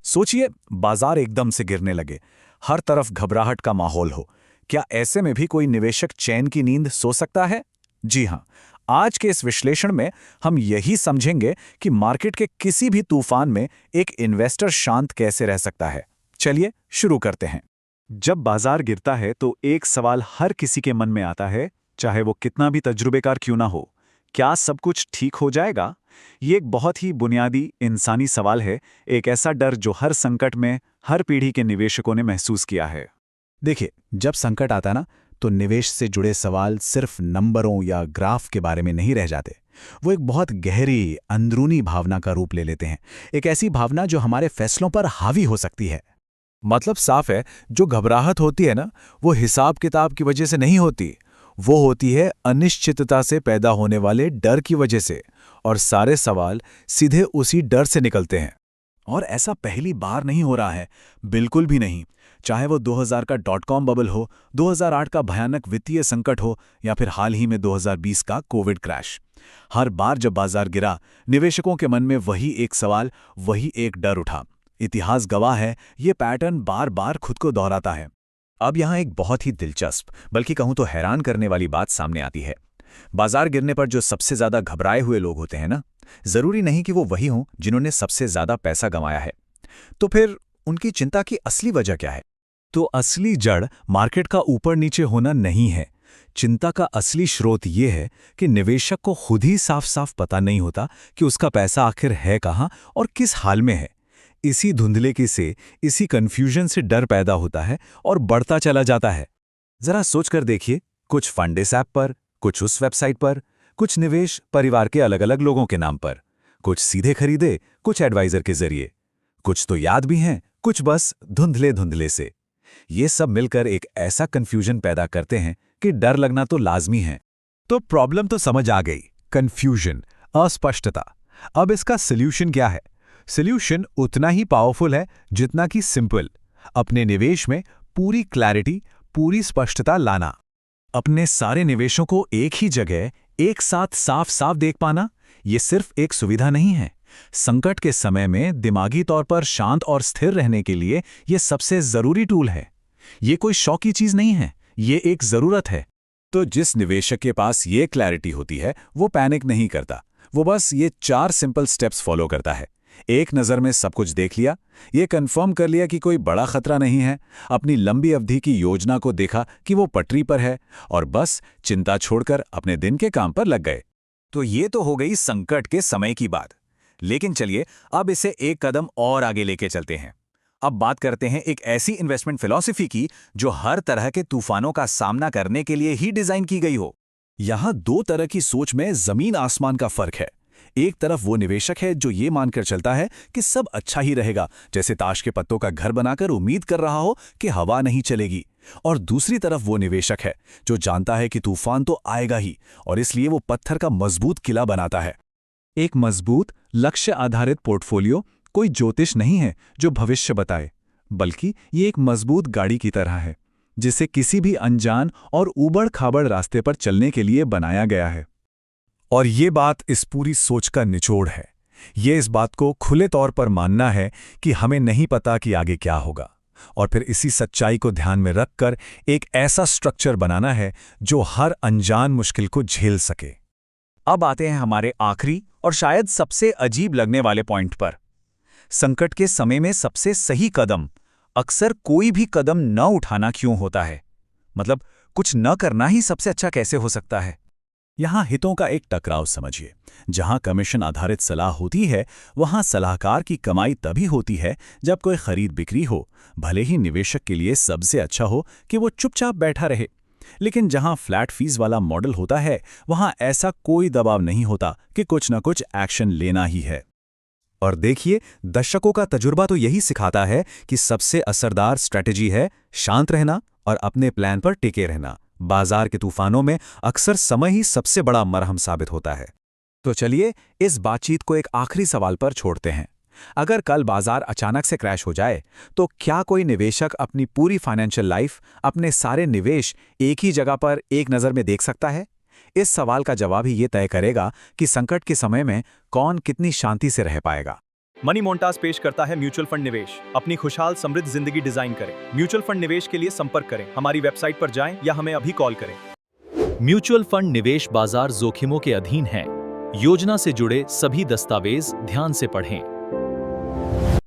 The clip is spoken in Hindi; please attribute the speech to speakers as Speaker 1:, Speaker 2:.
Speaker 1: सोचिए, बाजार एकदम से गिरने लगे, हर तरफ घबराहट का माहौल हो। क्या ऐसे में भी कोई निवेशक चैन की नींद सो सकता है? जी हां। आज के इस विश्लेषण में हम यही समझेंगे कि मार्केट के किसी भी तूफान में एक इन्वेस्टर शांत कैसे रह सकता है। चलिए शुरू करते हैं। जब बाजार गिरता है तो एक सवाल हर किसी के मन में आता है, चाहे वो कितना भी तजुर्बेकार क्यों ना हो। क्या सब कुछ ठीक हो जाएगा? ये एक बहुत ही बुनियादी इंसानी सवाल है, एक ऐसा डर जो हर संकट में हर पीढ़ी के निवेशकों ने महसूस किया है। देखिए, जब संकट आता ना, तो निवेश से जुड़े सवाल सिर्फ नंबरों या ग्राफ के बारे में नहीं रह जाते। वो एक बहुत गहरी अंदरूनी भावना का रूप ले लेते हैं, एक ऐसी भावना जो हमारे फैसलों पर हावी हो सकती है। मतलब साफ है, जो घबराहट होती है ना, वो हिसाब किताब की वजह से नहीं होती, वो होती है अनिश्चितता से पैदा होने वाले डर की वजह से। और सारे सवाल सीधे उसी डर से निकलते हैं। और ऐसा पहली बार नहीं हो रहा है, बिल्कुल भी नहीं। चाहे वो 2000 का .com बबल हो, 2008 का भयानक वित्तीय संकट हो, या फिर हाल ही में 2020 का कोविड क्रैश। हर बार जब बाजार गिरा, निवेशकों के मन में वही एक सवाल, वही एक डर उठा। इतिहास गवाह है, ये पैटर्न बार बार खुद को दोहराता है। अब यहाँ एक बहुत ही दिलचस्प, बल्कि कहूँ तो हैरान करने वाली बात सामने आती है। बाजार गिरने पर जो सबसे ज्यादा घबराए हुए लोग होते हैं ना, जरूरी नहीं कि वो वही हों जिन्होंने सबसे ज्यादा पैसा गंवाया है। तो फिर उनकी चिंता की असली वजह क्या है? तो असली जड़ मार्केट का ऊपर नीचे होना नहीं है। चिंता का असली स्रोत ये है कि निवेशक को खुद ही साफ साफ पता नहीं होता कि उसका पैसा आखिर है कहाँ और किस हाल में है। इसी धुंधलेकी से, इसी कंफ्यूजन से डर पैदा होता है और बढ़ता चला जाता है। जरा सोचकर देखिए, कुछ फंड इस ऐप पर, कुछ उस वेबसाइट पर, कुछ निवेश परिवार के अलग अलग लोगों के नाम पर, कुछ सीधे खरीदे, कुछ एडवाइजर के जरिए, कुछ तो याद भी हैं, कुछ बस धुंधले धुंधले से। ये सब मिलकर एक ऐसा कंफ्यूजन पैदा करते हैं कि डर लगना तो लाजमी है। तो प्रॉब्लम तो समझ आ गई, कंफ्यूजन, अस्पष्टता। अब इसका सॉल्यूशन क्या है? सॉल्यूशन उतना ही पावरफुल है जितना कि सिंपल। अपने निवेश में पूरी क्लैरिटी, पूरी स्पष्टता लाना। अपने सारे निवेशों को एक ही जगह एक साथ साफ साफ देख पाना, ये सिर्फ एक सुविधा नहीं है। संकट के समय में दिमागी तौर पर शांत और स्थिर रहने के लिए ये सबसे जरूरी टूल है। ये कोई शौकी चीज नहीं है, ये एक जरूरत है। तो जिस निवेशक के पास ये क्लैरिटी होती है, वो पैनिक नहीं करता। वो बस ये 4 सिंपल स्टेप्स फॉलो करता है। एक नज़र में सब कुछ देख लिया, ये कंफर्म कर लिया कि कोई बड़ा खतरा नहीं है, अपनी लंबी अवधि की योजना को देखा कि वो पटरी पर है, और बस चिंता छोड़कर अपने दिन के काम पर लग गए। तो ये तो हो गई संकट के समय की बात। लेकिन चलिए अब इसे एक कदम और आगे लेके चलते हैं। अब बात करते हैं एक ऐसी इन्वेस्टमेंट फिलॉसफी की जो हर तरह के तूफानों का सामना करने के लिए ही डिजाइन की गई हो। यहाँ 2 तरह की सोच में जमीन आसमान का फर्क है। एक तरफ वो निवेशक है जो ये मानकर चलता है कि सब अच्छा ही रहेगा, जैसे ताश के पत्तों का घर बनाकर उम्मीद कर रहा हो कि हवा नहीं चलेगी। और दूसरी तरफ वो निवेशक है जो जानता है कि तूफान तो आएगा ही, और इसलिए वो पत्थर का मजबूत किला बनाता है। एक मजबूत लक्ष्य आधारित पोर्टफोलियो कोई ज्योतिष नहीं है जो भविष्य बताए, बल्कि ये एक मजबूत गाड़ी की तरह है जिसे किसी भी अनजान और ऊबड़-खाबड़ रास्ते पर चलने के लिए बनाया गया है। और ये बात इस पूरी सोच का निचोड़ है। ये इस बात को खुले तौर पर मानना है कि हमें नहीं पता कि आगे क्या होगा, और फिर इसी सच्चाई को ध्यान में रखकर एक ऐसा स्ट्रक्चर बनाना है जो हर अनजान मुश्किल को झेल सके। अब आते हैं हमारे आखिरी और शायद सबसे अजीब लगने वाले पॉइंट पर। संकट के समय में सबसे सही कदम अक्सर कोई भी कदम न उठाना क्यों होता है? मतलब कुछ न करना ही सबसे अच्छा कैसे हो सकता है? यहाँ हितों का एक टकराव समझिए। जहाँ कमीशन आधारित सलाह होती है, वहाँ सलाहकार की कमाई तभी होती है जब कोई खरीद बिक्री हो, भले ही निवेशक के लिए सबसे अच्छा हो कि वो चुपचाप बैठा रहे। लेकिन जहाँ फ्लैट फीस वाला मॉडल होता है, वहाँ ऐसा कोई दबाव नहीं होता कि कुछ न कुछ एक्शन लेना ही है। और देखिए, दशकों का तजुर्बा तो यही सिखाता है कि सबसे असरदार स्ट्रैटेजी है शांत रहना और अपने प्लान पर टिके रहना। बाजार के तूफानों में अक्सर समय ही सबसे बड़ा मरहम साबित होता है। तो चलिए इस बातचीत को एक आखिरी सवाल पर छोड़ते हैं। अगर कल बाजार अचानक से क्रैश हो जाए, तो क्या कोई निवेशक अपनी पूरी फाइनेंशियल लाइफ, अपने सारे निवेश एक ही जगह पर एक नज़र में देख सकता है? इस सवाल का जवाब ही ये तय करेगा कि संकट के समय में कौन कितनी शांति से रह पाएगा।
Speaker 2: मनी मोन्टाज पेश करता है म्यूचुअल फंड निवेश। अपनी खुशहाल समृद्ध जिंदगी डिजाइन करें। म्यूचुअल फंड निवेश के लिए संपर्क करें, हमारी वेबसाइट पर जाएं या हमें अभी कॉल करें। म्यूचुअल फंड निवेश बाजार जोखिमों के अधीन है। योजना से जुड़े सभी दस्तावेज ध्यान से पढ़ें।